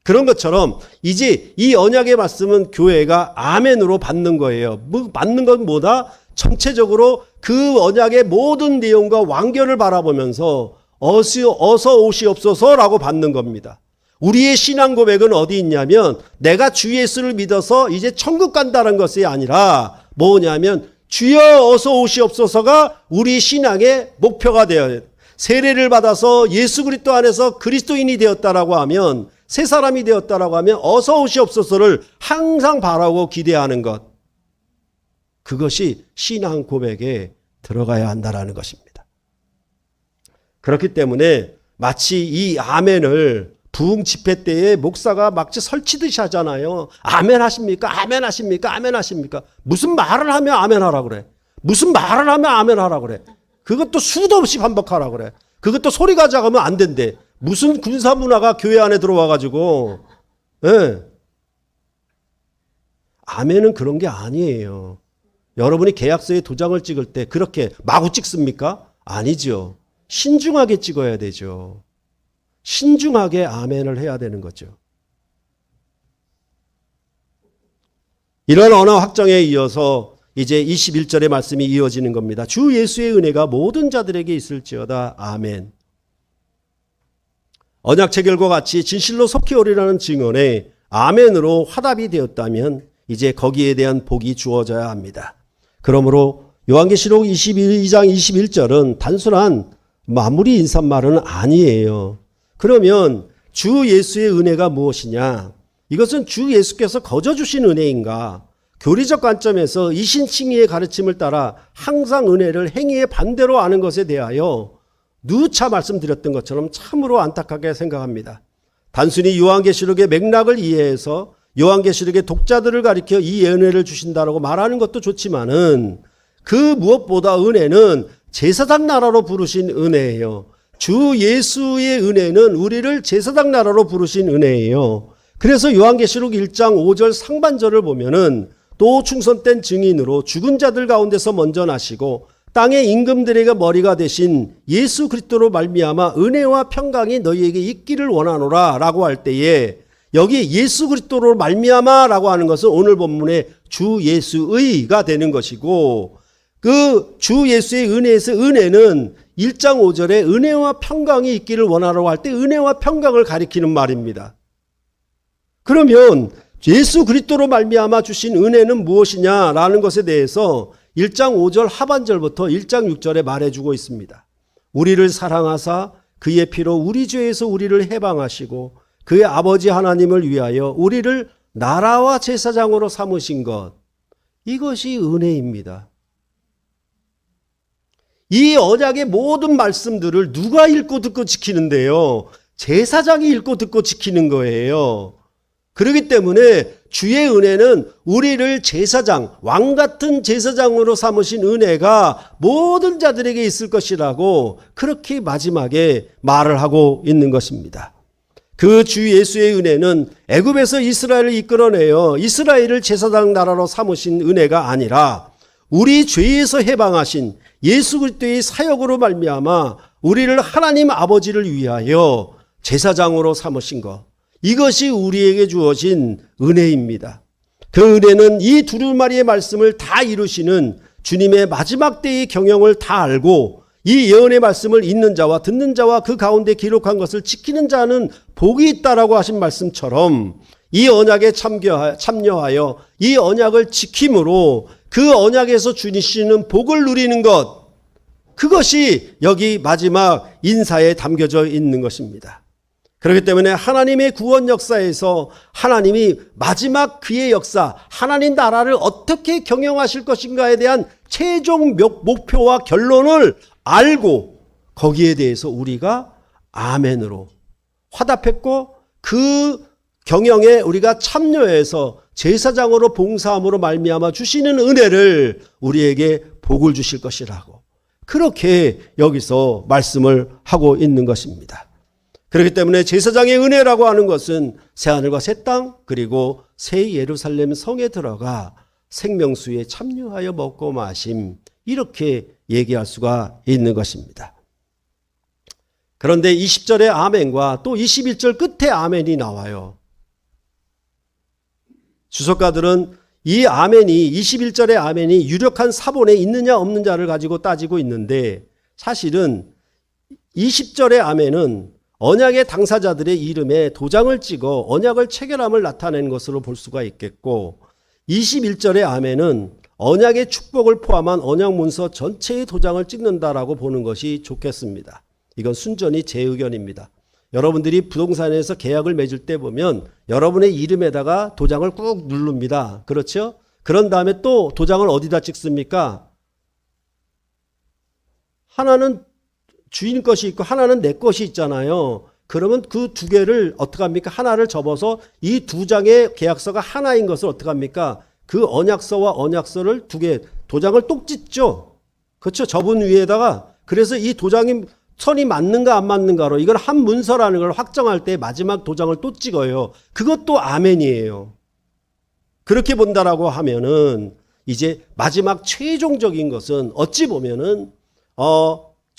그런 것처럼 이제 이 언약의 말씀은 교회가 아멘으로 받는 거예요. 받는 건 뭐다? 전체적으로 그 언약의 모든 내용과 완결을 바라보면서 어서 오시옵소서라고 받는 겁니다. 우리의 신앙 고백은 어디 있냐면 내가 주 예수를 믿어서 이제 천국 간다는 것이 아니라 뭐냐면 주여 어서 오시옵소서가 우리 신앙의 목표가 되어야 돼요. 세례를 받아서 예수 그리스도 안에서 그리스도인이 되었다라고 하면 새 사람이 되었다라고 하면 어서 오시옵소서를 항상 바라고 기대하는 것. 그것이 신앙 고백에 들어가야 한다라는 것입니다. 그렇기 때문에 마치 이 아멘을 부흥 집회 때에 목사가 마치 설치듯이 하잖아요. 아멘 하십니까? 아멘 하십니까? 아멘 하십니까? 무슨 말을 하면 아멘 하라 그래. 무슨 말을 하면 아멘 하라 그래. 그것도 수도 없이 반복하라 그래. 그것도 소리가 작으면 안 된대. 무슨 군사 문화가 교회 안에 들어와 가지고. 예. 아멘은 그런 게 아니에요. 여러분이 계약서에 도장을 찍을 때 그렇게 마구 찍습니까? 아니죠. 신중하게 찍어야 되죠. 신중하게 아멘을 해야 되는 거죠. 이런 언어 확정에 이어서 이제 21절의 말씀이 이어지는 겁니다. 주 예수의 은혜가 모든 자들에게 있을지어다. 아멘. 언약 체결과 같이 진실로 속히 오리라는 증언에 아멘으로 화답이 되었다면 이제 거기에 대한 복이 주어져야 합니다. 그러므로 요한계시록 22장 21절은 단순한 마무리 인사말은 아니에요. 그러면 주 예수의 은혜가 무엇이냐? 이것은 주 예수께서 거저 주신 은혜인가? 교리적 관점에서 이신칭의의 가르침을 따라 항상 은혜를 행위의 반대로 아는 것에 대하여 누차 말씀드렸던 것처럼 참으로 안타깝게 생각합니다. 단순히 요한계시록의 맥락을 이해해서 요한계시록의 독자들을 가리켜 이 은혜를 주신다라고 말하는 것도 좋지만은 그 무엇보다 은혜는 제사장 나라로 부르신 은혜예요. 주 예수의 은혜는 우리를 제사장 나라로 부르신 은혜예요. 그래서 요한계시록 1장 5절 상반절을 보면은 또 충성된 증인으로 죽은 자들 가운데서 먼저 나시고 땅의 임금들에게 머리가 되신 예수 그리스도로 말미암아 은혜와 평강이 너희에게 있기를 원하노라 라고 할 때에 여기 예수 그리스도로 말미암아라고 하는 것은 오늘 본문의 주 예수의가 되는 것이고 그 주 예수의 은혜에서 은혜는 1장 5절에 은혜와 평강이 있기를 원하라고 할 때 은혜와 평강을 가리키는 말입니다. 그러면 예수 그리스도로 말미암아 주신 은혜는 무엇이냐라는 것에 대해서 1장 5절 하반절부터 1장 6절에 말해주고 있습니다. 우리를 사랑하사 그의 피로 우리 죄에서 우리를 해방하시고 그의 아버지 하나님을 위하여 우리를 나라와 제사장으로 삼으신 것. 이것이 은혜입니다. 이 언약의 모든 말씀들을 누가 읽고 듣고 지키는데요? 제사장이 읽고 듣고 지키는 거예요. 그렇기 때문에 주의 은혜는 우리를 제사장, 왕 같은 제사장으로 삼으신 은혜가 모든 자들에게 있을 것이라고 그렇게 마지막에 말을 하고 있는 것입니다. 그 주 예수의 은혜는 애굽에서 이스라엘을 이끌어내어 이스라엘을 제사장 나라로 삼으신 은혜가 아니라 우리 죄에서 해방하신 예수 그리스도의 사역으로 말미암아 우리를 하나님 아버지를 위하여 제사장으로 삼으신 것. 이것이 우리에게 주어진 은혜입니다. 그 은혜는 이 두루마리의 말씀을 다 이루시는 주님의 마지막 때의 경영을 다 알고 이 예언의 말씀을 읽는 자와 듣는 자와 그 가운데 기록한 것을 지키는 자는 복이 있다라고 하신 말씀처럼 이 언약에 참여하여 이 언약을 지킴으로 그 언약에서 주시는 복을 누리는 것, 그것이 여기 마지막 인사에 담겨져 있는 것입니다. 그렇기 때문에 하나님의 구원 역사에서 하나님이 마지막 그의 역사, 하나님 나라를 어떻게 경영하실 것인가에 대한 최종 목표와 결론을 알고 거기에 대해서 우리가 아멘으로 화답했고 그 경영에 우리가 참여해서 제사장으로 봉사함으로 말미암아 주시는 은혜를 우리에게 복을 주실 것이라고 그렇게 여기서 말씀을 하고 있는 것입니다. 그렇기 때문에 제사장의 은혜라고 하는 것은 새하늘과 새 땅 그리고 새 예루살렘 성에 들어가 생명수에 참여하여 먹고 마심, 이렇게 얘기할 수가 있는 것입니다. 그런데 20절의 아멘과 또 21절 끝에 아멘이 나와요. 주석가들은 이 아멘이 21절의 아멘이 유력한 사본에 있느냐 없느냐를 가지고 따지고 있는데, 사실은 20절의 아멘은 언약의 당사자들의 이름에 도장을 찍어 언약을 체결함을 나타낸 것으로 볼 수가 있겠고, 21절의 아멘은 언약의 축복을 포함한 언약 문서 전체의 도장을 찍는다라고 보는 것이 좋겠습니다. 이건 순전히 제 의견입니다. 여러분들이 부동산에서 계약을 맺을 때 보면 여러분의 이름에다가 도장을 꾹 누릅니다. 그렇죠? 그런 다음에 또 도장을 어디다 찍습니까? 하나는 주인 것이 있고 하나는 내 것이 있잖아요. 그러면 그 두 개를 어떻게 합니까? 하나를 접어서 이 두 장의 계약서가 하나인 것을 어떻게 합니까? 그 언약서와 언약서를 두 개 도장을 똑 찍죠. 그렇죠? 접은 위에다가. 그래서 이 도장이 선이 맞는가 안 맞는가로 이걸 한 문서라는 걸 확정할 때 마지막 도장을 또 찍어요. 그것도 아멘이에요. 그렇게 본다라고 하면은 이제 마지막 최종적인 것은 어찌 보면은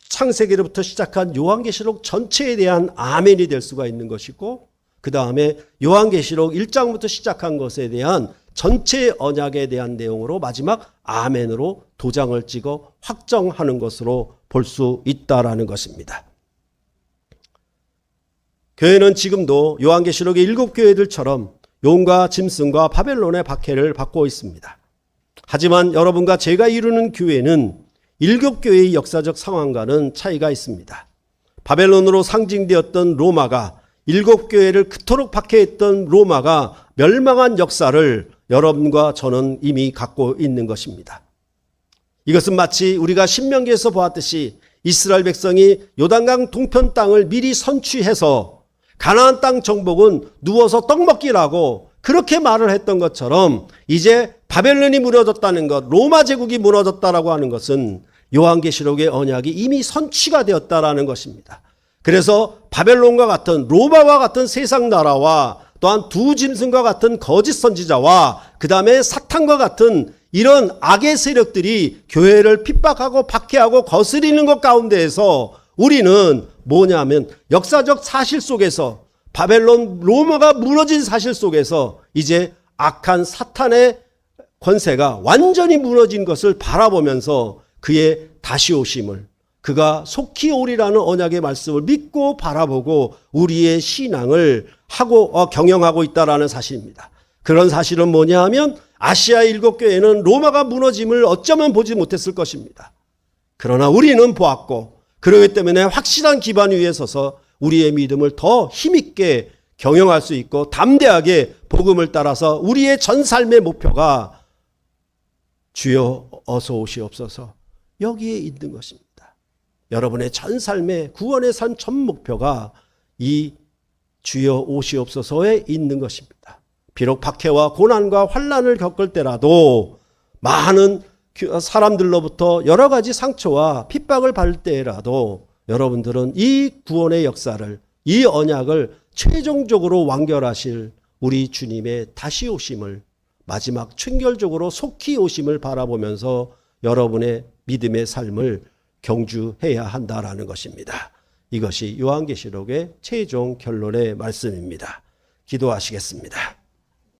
창세기로부터 시작한 요한계시록 전체에 대한 아멘이 될 수가 있는 것이고, 그 다음에 요한계시록 1장부터 시작한 것에 대한 전체 언약에 대한 내용으로 마지막 아멘으로 도장을 찍어 확정하는 것으로 볼 수 있다라는 것입니다. 교회는 지금도 요한계시록의 7교회들처럼 용과 짐승과 바벨론의 박해를 받고 있습니다. 하지만 여러분과 제가 이루는 교회는 7교회의 역사적 상황과는 차이가 있습니다. 바벨론으로 상징되었던 로마가 7교회를 그토록 박해했던 로마가 멸망한 역사를 여러분과 저는 이미 갖고 있는 것입니다. 이것은 마치 우리가 신명기에서 보았듯이 이스라엘 백성이 요단강 동편 땅을 미리 선취해서 가나안 땅 정복은 누워서 떡 먹기라고 그렇게 말을 했던 것처럼 이제 바벨론이 무너졌다는 것, 로마 제국이 무너졌다라고 하는 것은 요한계시록의 언약이 이미 선취가 되었다라는 것입니다. 그래서 바벨론과 같은 로마와 같은 세상 나라와 또한 두 짐승과 같은 거짓 선지자와 그 다음에 사탄과 같은 이런 악의 세력들이 교회를 핍박하고 박해하고 거스리는 것 가운데에서 우리는 뭐냐면 역사적 사실 속에서 바벨론 로마가 무너진 사실 속에서 이제 악한 사탄의 권세가 완전히 무너진 것을 바라보면서 그의 다시 오심을, 그가 속히 오리라는 언약의 말씀을 믿고 바라보고 우리의 신앙을 하고 경영하고 있다라는 사실입니다. 그런 사실은 뭐냐 하면 아시아 7교회는 로마가 무너짐을 어쩌면 보지 못했을 것입니다. 그러나 우리는 보았고, 그렇기 때문에 확실한 기반 위에 서서 우리의 믿음을 더 힘있게 경영할 수 있고 담대하게 복음을 따라서 우리의 전 삶의 목표가 주여 어서 오시옵소서 여기에 있는 것입니다. 여러분의 전 삶의 구원의 산 전 목표가 이 주여 오시옵소서에 있는 것입니다. 비록 박해와 고난과 환난을 겪을 때라도 많은 사람들로부터 여러 가지 상처와 핍박을 받을 때라도 여러분들은 이 구원의 역사를, 이 언약을 최종적으로 완결하실 우리 주님의 다시 오심을, 마지막 총결적으로 속히 오심을 바라보면서 여러분의 믿음의 삶을 경주해야 한다라는 것입니다. 이것이 요한계시록의 최종 결론의 말씀입니다. 기도하시겠습니다.